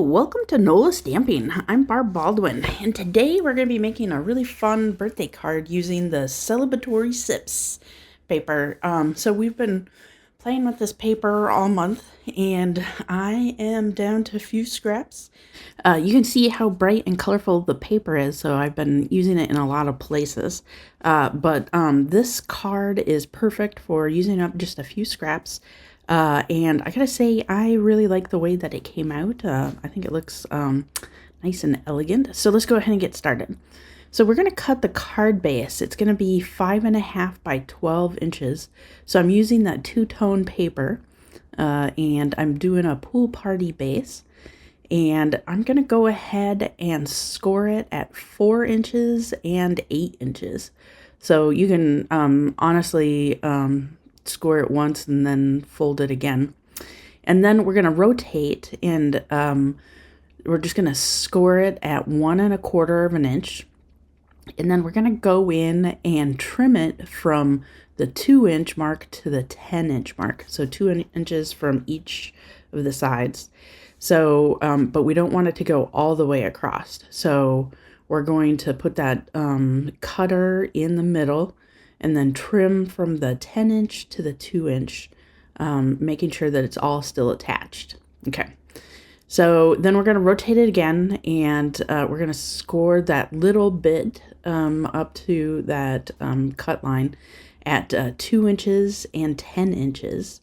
Welcome to NOLA Stamping. I'm Barb Baldwin, and today we're going to be making a really fun birthday card using the Celebratory Sips paper. So we've been playing with this paper all month, and I am down to a few scraps. You can see how bright and colorful the paper is, so I've been using it in a lot of places. But this card is perfect for using up just a few scraps. And I gotta say, I really like the way that it came out. I think it looks nice and elegant. So let's go ahead and get started. So we're gonna cut the card base. It's gonna be 5.5 by 12 inches. So I'm using that two-tone paper, and I'm doing a pool party base. And I'm gonna go ahead and score it at 4 inches and 8 inches. So you can honestly score it once and then fold it again. And then we're going to rotate, and we're just going to score it at 1 1/4 of an inch. And then we're going to go in and trim it from the 2-inch mark to the 10-inch mark. So 2 inches from each of the sides. So, but we don't want it to go all the way across. So we're going to put that cutter in the middle, and then trim from the 10-inch to the 2-inch, making sure that it's all still attached. Okay, so then we're going to rotate it again, and we're going to score that little bit up to that cut line at 2 inches and 10 inches.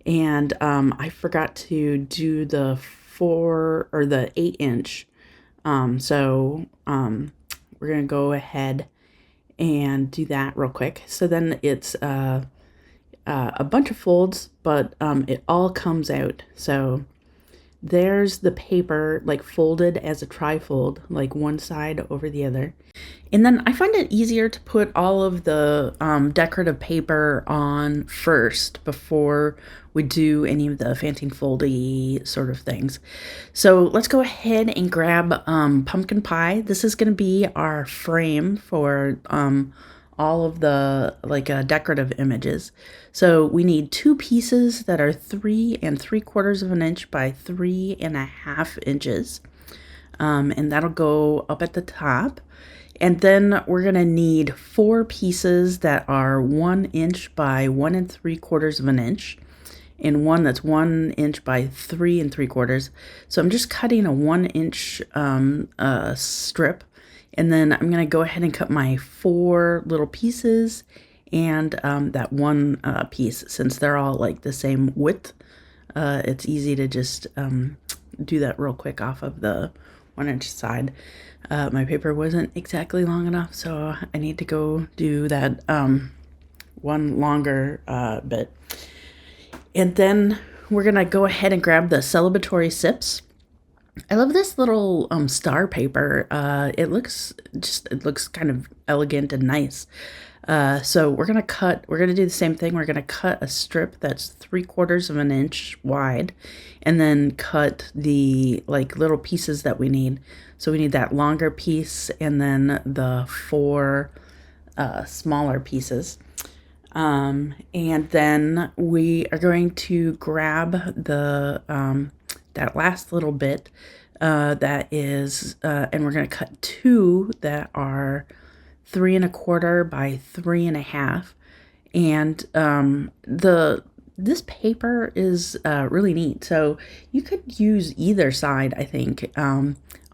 And I forgot to do the 8-inch. So we're going to go ahead and do that real quick. So then it's a bunch of folds, but it all comes out. So there's the paper like folded as a trifold, like one side over the other. And then I find it easier to put all of the decorative paper on first before we do any of the fancy foldy sort of things. So let's go ahead and grab pumpkin pie. This is going to be our frame for all of the decorative images. So we need 2 pieces that are 3 3/4 of an inch by 3.5 inches. And that'll go up at the top. And then we're going to need 4 pieces that are 1 inch by 1 3/4 of an inch, and one that's 1 inch by 3 3/4. So I'm just cutting a 1-inch strip, and then I'm going to go ahead and cut my 4 little pieces and that one piece. Since they're all like the same width, it's easy to just do that real quick off of the 1-inch side. My paper wasn't exactly long enough, so I need to go do that one longer bit. And then we're gonna go ahead and grab the Celebratory Sips. I love this little star paper. It looks kind of elegant and nice. So we're gonna do the same thing. We're gonna cut a strip that's 3/4 of an inch wide, and then cut the little pieces that we need. So we need that longer piece, and then the 4 smaller pieces. And then we are going to grab the that last little bit that is, and we're going to cut 2 that are 3 1/4 by 3.5. And this paper is really neat. So you could use either side, I think.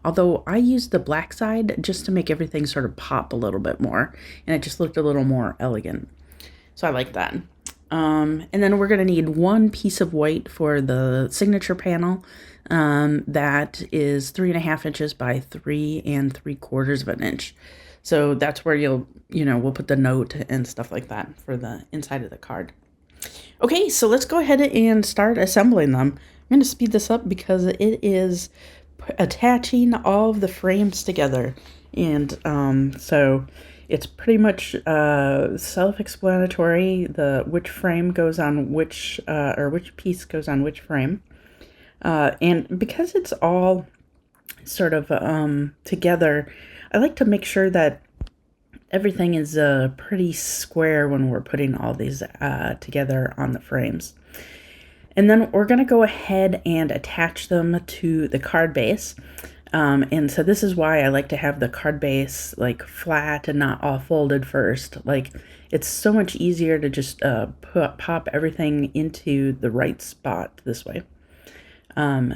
Although I used the black side just to make everything sort of pop a little bit more, and it just looked a little more elegant. So I like that. And then we're going to need 1 piece of white for the signature panel. That is 3.5 inches by 3 3/4 of an inch. So that's where we'll put the note and stuff like that for the inside of the card. Okay, so let's go ahead and start assembling them. I'm going to speed this up because it is attaching all of the frames together. And so it's pretty much self-explanatory, which frame goes on which, or which piece goes on which frame. And because it's all sort of together, I like to make sure that everything is pretty square when we're putting all these together on the frames. And then we're going to go ahead and attach them to the card base. And so this is why I like to have the card base like flat and not all folded first. Like it's so much easier to just pop everything into the right spot this way.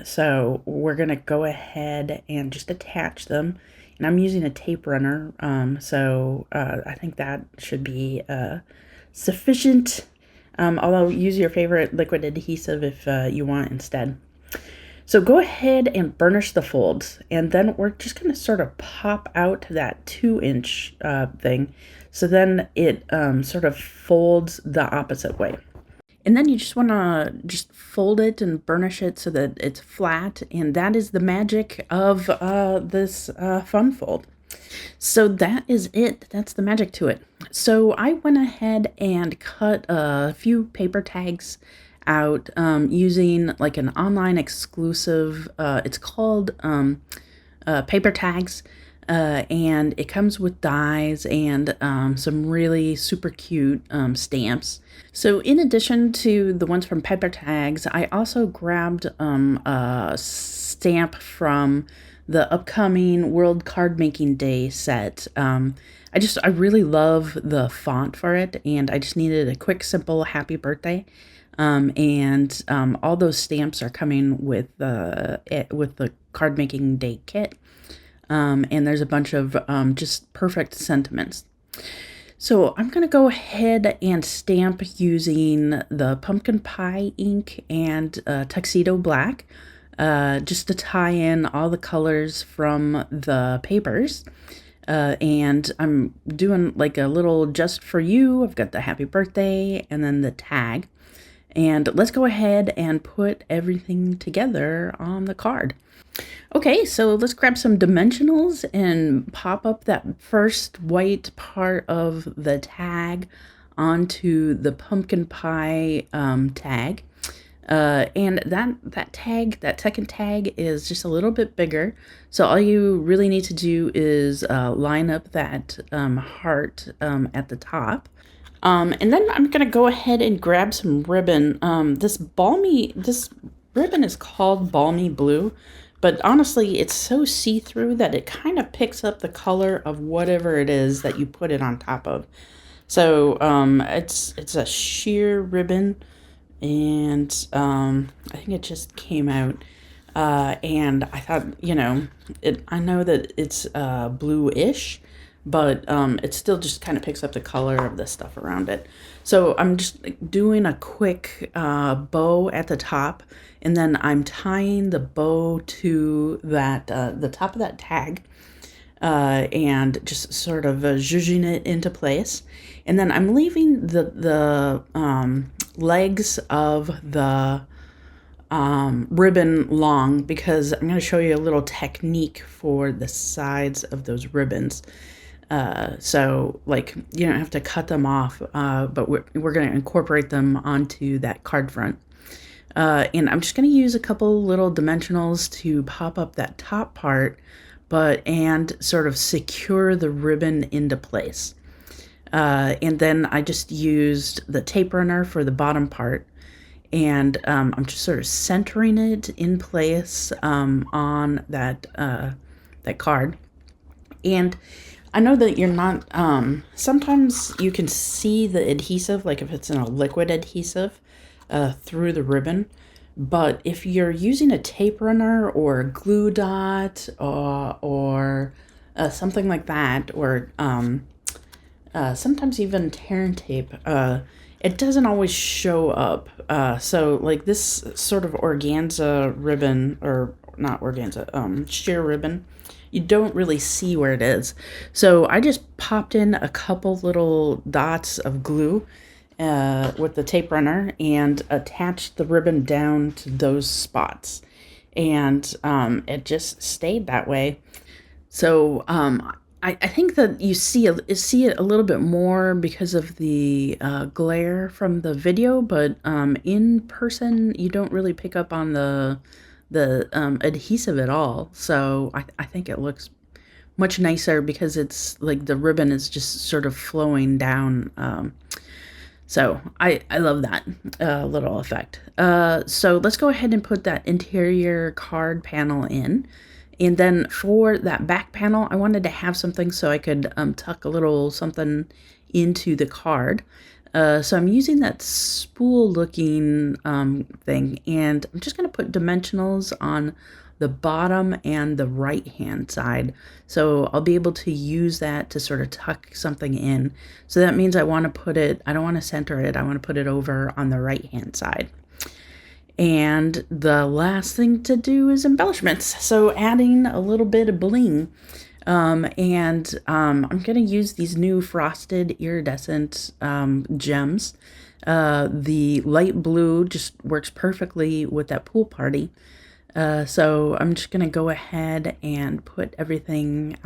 So we're going to go ahead and just attach them. And I'm using a tape runner, so I think that should be sufficient. Although use your favorite liquid adhesive if you want instead. So go ahead and burnish the folds, and then we're just going to sort of pop out that 2-inch thing. So then it sort of folds the opposite way. And then you just want to just fold it and burnish it so that it's flat. And that is the magic of this fun fold. So that is it. That's the magic to it. So I went ahead and cut a few paper tags out using like an online exclusive. It's called Paper Tags. And it comes with dies and some really super cute stamps. So in addition to the ones from Paper Tags, I also grabbed a stamp from the upcoming World Card Making Day set. I really love the font for it, and I just needed a quick, simple happy birthday. And all those stamps are coming with the Card Making Day kit. And there's a bunch of just perfect sentiments. So I'm going to go ahead and stamp using the pumpkin pie ink and tuxedo black, just to tie in all the colors from the papers. And I'm doing like a little just for you. I've got the happy birthday and then the tag. And let's go ahead and put everything together on the card. Okay, so let's grab some dimensionals and pop up that first white part of the tag onto the pumpkin pie tag. And that second tag is just a little bit bigger. So all you really need to do is line up that heart at the top. And then I'm going to go ahead and grab some ribbon. This ribbon is called Balmy Blue. But honestly, it's so see-through that it kind of picks up the color of whatever it is that you put it on top of. So it's a sheer ribbon, and I think it just came out. And I thought, I know that it's blue-ish, but it still just kind of picks up the color of the stuff around it. So I'm just doing a quick bow at the top, and then I'm tying the bow to that the top of that tag, and just sort of zhuzhing it into place. And then I'm leaving the legs of the ribbon long because I'm going to show you a little technique for the sides of those ribbons. So like you don't have to cut them off, but we're going to incorporate them onto that card front. And I'm just going to use a couple little dimensionals to pop up that top part, and sort of secure the ribbon into place. And then I just used the tape runner for the bottom part, and I'm just sort of centering it in place on that card. And I know that you're not, sometimes you can see the adhesive, like if it's in a liquid adhesive, through the ribbon. But if you're using a tape runner or a glue dot or something like that, or sometimes even tear and tape, it doesn't always show up. So like this sort of organza ribbon, or not organza, sheer ribbon, you don't really see where it is. So I just popped in a couple little dots of glue with the tape runner and attached the ribbon down to those spots. And it just stayed that way. So I think that you see it a little bit more because of the glare from the video, but in person you don't really pick up on the adhesive at all. So I think it looks much nicer because it's like the ribbon is just sort of flowing down. So I love that little effect. So let's go ahead and put that interior card panel in. And then for that back panel, I wanted to have something so I could tuck a little something into the card. So I'm using that spool looking thing, and I'm just going to put dimensionals on the bottom and the right hand side. So I'll be able to use that to sort of tuck something in. So that means I want to put it, I don't want to center it, I want to put it over on the right hand side. And the last thing to do is embellishments. So adding a little bit of bling. I'm going to use these new frosted iridescent gems. The light blue just works perfectly with that pool party. So I'm just going to go ahead and put everything,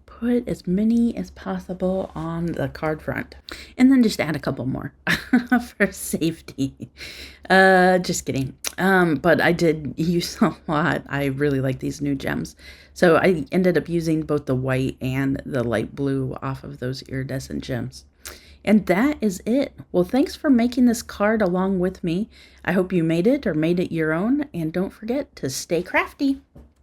put as many as possible on the card front. And then just add a couple more for safety. Just kidding. But I did use a lot. I really like these new gems. So I ended up using both the white and the light blue off of those iridescent gems. And that is it. Well, thanks for making this card along with me. I hope you made it or made it your own. And don't forget to stay crafty.